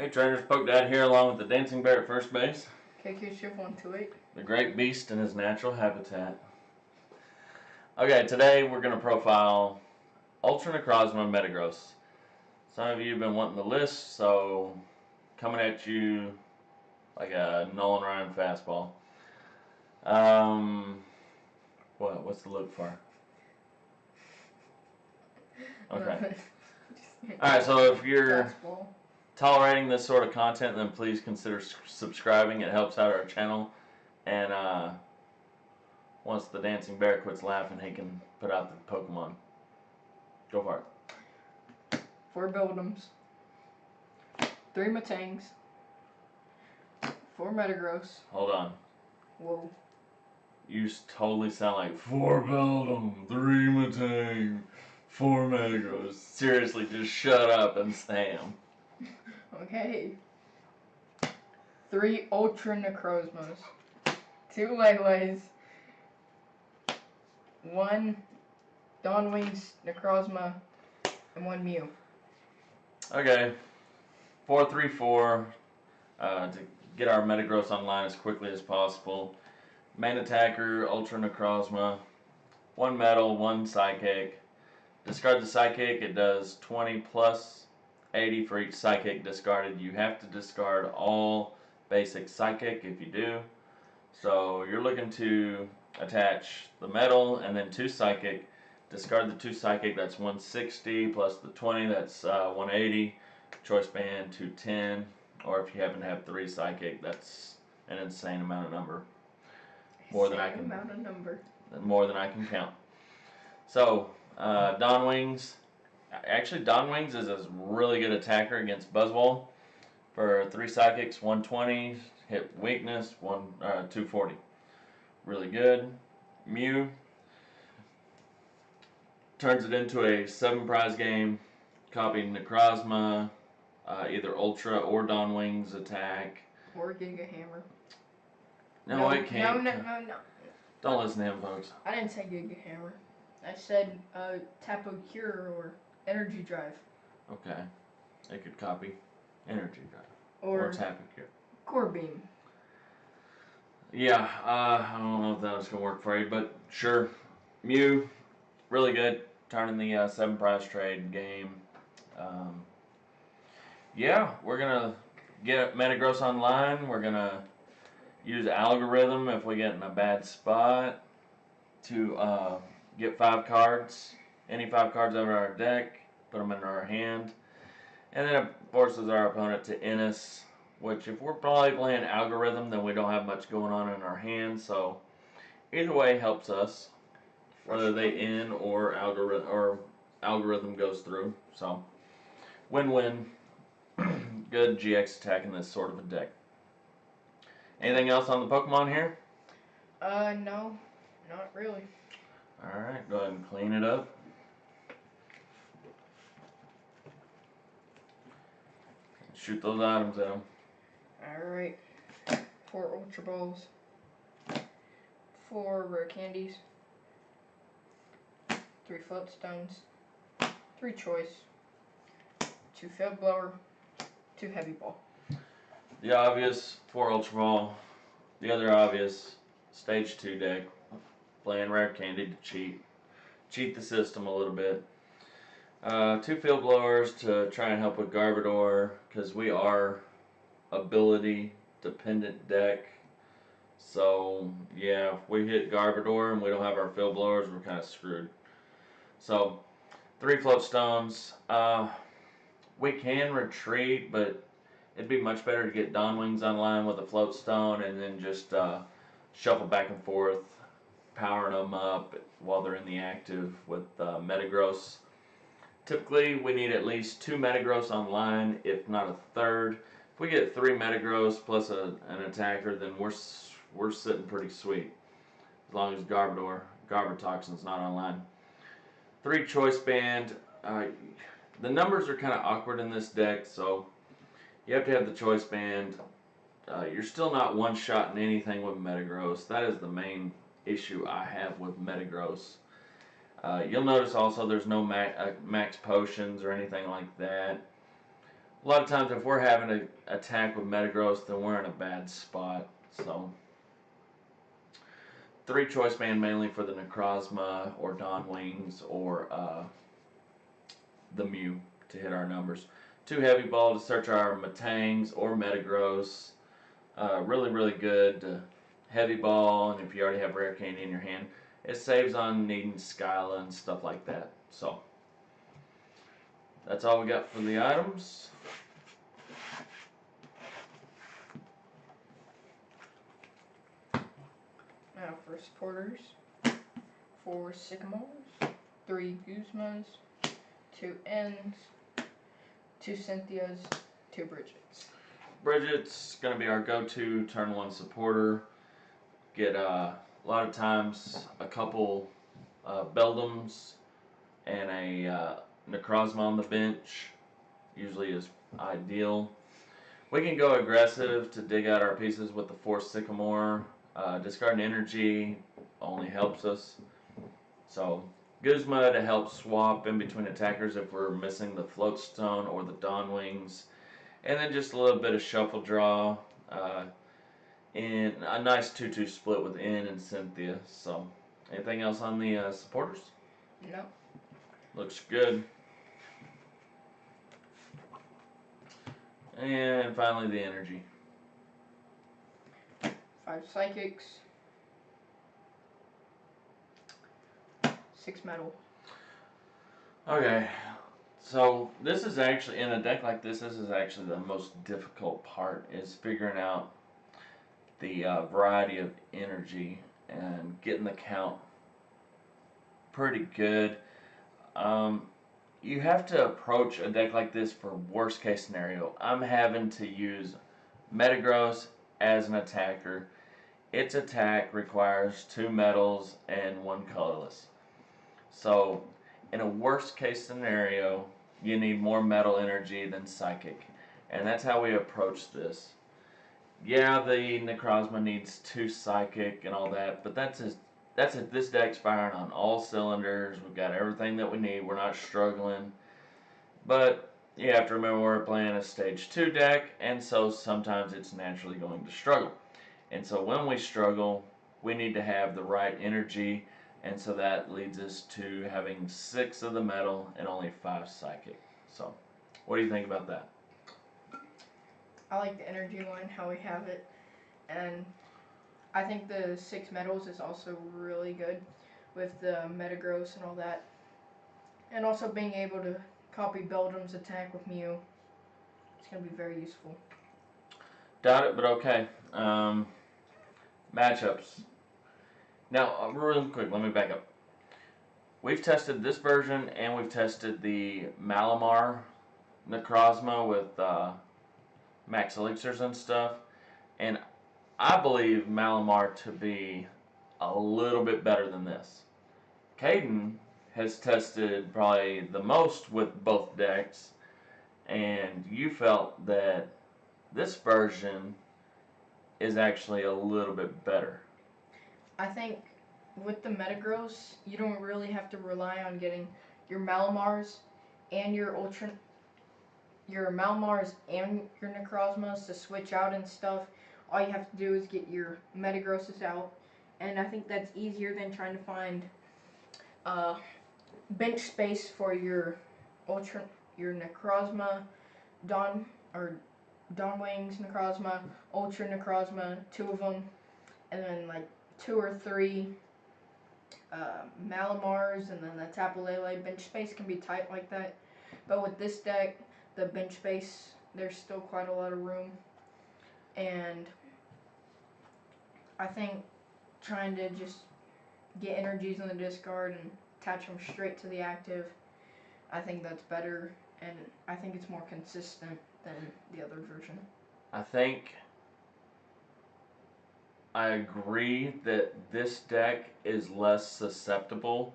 Hey trainers, Poke Dad here along with the Dancing Bear at first base. KQ Shift 128. The great beast in his natural habitat. Okay, today we're going to profile Ultra Necrozma Metagross. Some of you have been wanting the list, so coming at you like a Nolan Ryan fastball. What's the look for? Okay. Alright, so if you're Fastball. tolerating this sort of content, then please consider subscribing. It helps out our channel. And once the Dancing Bear quits laughing, he can put out the Pokemon. Go for it. 4 Buildums. 3 Matangs. 4 Metagross. Hold on. Whoa. You totally sound like 4 Beldum, 3 Matang, 4 Metagross. Seriously, just shut up and say them. Okay. 3 Ultra Necrozmas. 2 Legleys. 1 Dawnwings Necrozma. And 1 Mew. Okay. 4-3-4 to get our Metagross online as quickly as possible. Main attacker, Ultra Necrozma. 1 Metal, 1 Psychic. Discard the Psychic. It does 20 plus 80 for each Psychic discarded. You have to discard all basic Psychic if you do. So you're looking to attach the Metal and then 2 Psychic. Discard the 2 Psychic, that's 160, plus the 20, that's 180. Choice band 210, or if you happen to have 3 Psychic, that's an insane amount of number. More than I can count. So, Dawnwings. Actually, Dawnwings is a really good attacker against Buzzwole. For 3 Psychics, 120. Hit weakness, 240. Really good. Mew. Turns it into a 7 prize game. Copying Necrozma. Either Ultra or Dawnwings attack. Or Giga Hammer. No, it can't. No. Don't listen to him, folks. I didn't say Giga Hammer. I said Tapo Cure or Energy Drive. Okay. It could copy Energy Drive. Or Tapu Cure. Core Beam. Yeah, I don't know if that was going to work for you, but sure. Mew, really good. Turning the 7 prize trade game. Yeah, we're going to get Metagross online. We're going to use algorithm if we get in a bad spot to get 5 cards, any 5 cards out of our deck, put them in our hand, and then it forces our opponent to in us, which if we're probably playing algorithm, then we don't have much going on in our hand, so either way helps us, whether they in or algorithm goes through, so win-win. Good GX attack in this sort of a deck. Anything else on the Pokemon here? No, not really. Alright, go ahead and clean it up. Shoot those items at them. Alright. 4 Ultra Balls. 4 Rare Candies. 3 Floatstones. 3 Choice. 2 Field Blower. 2 Heavy Ball. The obvious 4 Ultra Ball. The other obvious Stage 2 deck. Playing Rare Candy to cheat the system a little bit. 2 Field Blowers to try and help with Garbodor, because we are ability dependent deck. So yeah, if we hit Garbodor and we don't have our Field Blowers, we're kind of screwed. So 3 Floatstones. We can retreat, but it'd be much better to get Dawnwings online with a Floatstone and then just shuffle back and forth, powering them up while they're in the active with Metagross. Typically, we need at least 2 Metagross online, if not a third. If we get 3 Metagross plus an attacker, then we're sitting pretty sweet. As long as Garbotoxin's not online. 3 Choice Band. The numbers are kind of awkward in this deck, so you have to have the Choice Band. You're still not one-shotting anything with Metagross. That is the main issue I have with Metagross. You'll notice also there's no max potions or anything like that. A lot of times if we're having to attack with Metagross, then we're in a bad spot. So 3 choice band mainly for the Necrozma or Dawn Wings or the Mew to hit our numbers. 2 heavy ball to search our Metangs or Metagross. Really good heavy ball, and if you already have rare candy in your hand, it saves on needing Skyla and stuff like that. So that's all we got for the items. Now for supporters, 4 Sycamores, 3 Guzmas, 2 Ns, 2 Cynthias, 2 Bridgets. Bridget's going to be our go-to turn 1 supporter. Get a lot of times a couple Beldums and a Necrozma on the bench. Usually is ideal. We can go aggressive to dig out our pieces with the 4 Sycamore. Discarding energy only helps us. So Guzma to help swap in between attackers if we're missing the Floatstone or the Dawn Wings. And then just a little bit of shuffle draw. In a nice 2-2 split with N and Cynthia. So anything else on the supporters? No. Looks good. And finally the energy. 5 Psychics, 6 Metal. Okay, so this is actually, in a deck like this is actually the most difficult part, is figuring out the variety of energy and getting the count pretty good. You have to approach a deck like this for worst case scenario. I'm having to use Metagross as an attacker. Its attack requires 2 metals and 1 colorless. So in a worst case scenario, you need more metal energy than psychic. And that's how we approach this. Yeah, the Necrozma needs 2 psychic and all that, but that's it. This deck's firing on all cylinders. We've got everything that we need. We're not struggling. But you have to remember we're playing a stage 2 deck, and so sometimes it's naturally going to struggle. And so when we struggle, we need to have the right energy, and so that leads us to having 6 of the metal and only 5 psychic. So what do you think about that? I like the energy line, how we have it, and I think the 6 metals is also really good with the Metagross and all that. And also being able to copy Beldum's attack with Mew. It's going to be very useful. Doubt it, but okay. Matchups. Now, real quick, let me back up. We've tested this version, and we've tested the Malamar Necrozma with max elixirs and stuff. And I believe Malamar to be a little bit better than this. Caden has tested probably the most with both decks, and you felt that this version is actually a little bit better. I think with the Metagross, you don't really have to rely on getting your Malamars and your Malamars and your Necrozmas to switch out and stuff. All you have to do is get your Metagrosses out, and I think that's easier than trying to find bench space for your Necrozma, Dawn Wings Necrozma, Ultra Necrozma, 2 of them, and then like 2 or 3 Malamars, and then the Tapu Lele. Bench space can be tight like that, but with this deck, the bench space, there's still quite a lot of room, and I think trying to just get energies in the discard and attach them straight to the active, I think that's better, and I think it's more consistent than the other version. I think I agree that this deck is less susceptible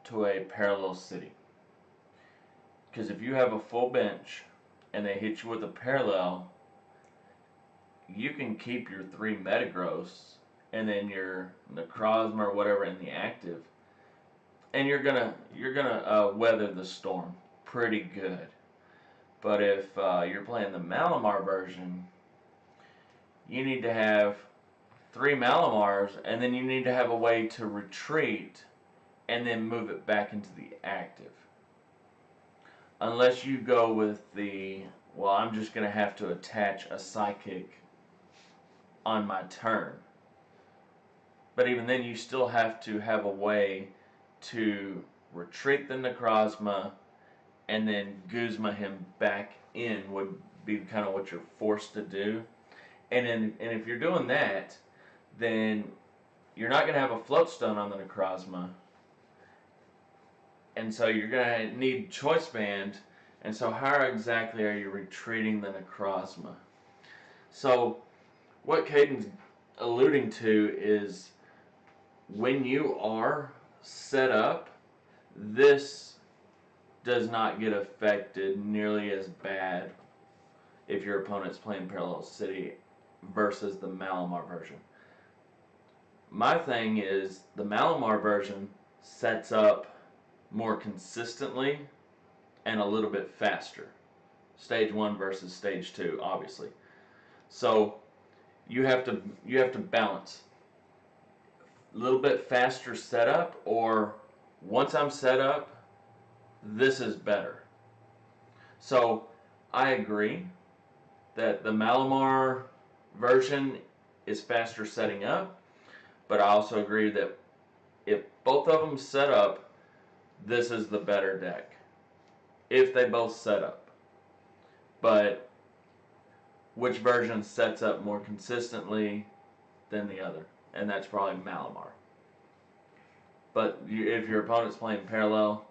to a parallel city. Because if you have a full bench and they hit you with a parallel, you can keep your 3 Metagross and then your Necrozma or whatever in the active, and you're gonna weather the storm pretty good. But if you're playing the Malamar version, you need to have 3 Malamars, and then you need to have a way to retreat and then move it back into the active. Unless you go with the, well, I'm just going to have to attach a psychic on my turn. But even then, you still have to have a way to retreat the Necrozma and then Guzma him back in would be kind of what you're forced to do. And if you're doing that, then you're not going to have a float stone on the Necrozma. And so you're going to need choice band. And so how exactly are you retreating the Necrozma? So what Caden's alluding to is when you are set up, this does not get affected nearly as bad if your opponent's playing Parallel City versus the Malamar version. My thing is the Malamar version sets up more consistently and a little bit faster. Stage 1 versus stage 2, obviously. So you have to balance a little bit faster setup, or once I'm set up, this is better. So I agree that the Malamar version is faster setting up, but I also agree that if both of them set up, this is the better deck. If they both set up. But which version sets up more consistently than the other? And that's probably Malamar. But if your opponent's playing Parallel,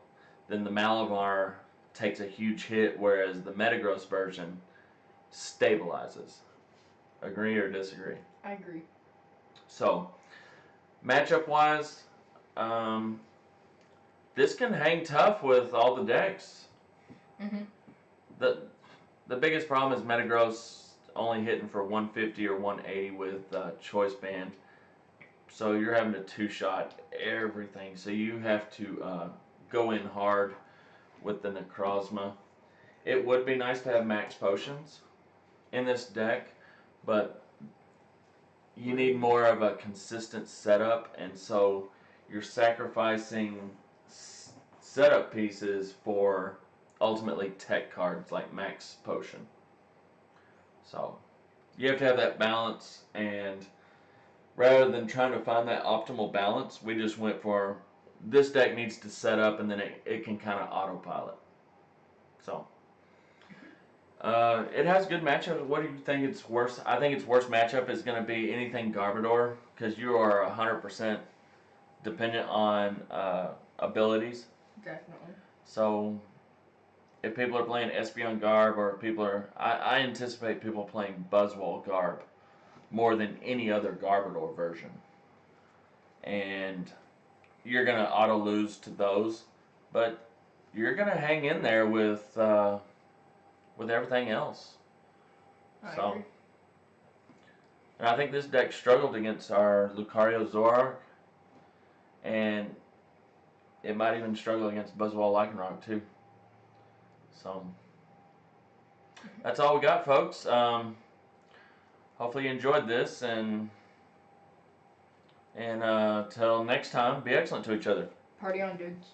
then the Malamar takes a huge hit, whereas the Metagross version stabilizes. Agree or disagree? I agree. So, matchup wise, this can hang tough with all the decks. Mm-hmm. The biggest problem is Metagross only hitting for 150 or 180 with choice band. So you're having to two-shot everything. So you have to go in hard with the Necrozma. It would be nice to have max potions in this deck, but you need more of a consistent setup, and so you're sacrificing setup pieces for ultimately tech cards like max potion. So you have to have that balance, and rather than trying to find that optimal balance, we just went for this deck needs to set up, and then it can kind of autopilot. So it has good matchups. What do you think its worst? I think its worst matchup is going to be anything Garbodor, because you are 100% dependent on abilities. Definitely. So if people are playing Espeon Garb, or I anticipate people playing Buzzwole Garb more than any other Garbodor version. And you're going to auto lose to those, but you're going to hang in there with everything else. I agree. And I think this deck struggled against our Lucario Zoroark, and it might even struggle against Buzzwole Lycanroc too. So that's all we got, folks. Hopefully you enjoyed this, and till next time, be excellent to each other. Party on, dudes.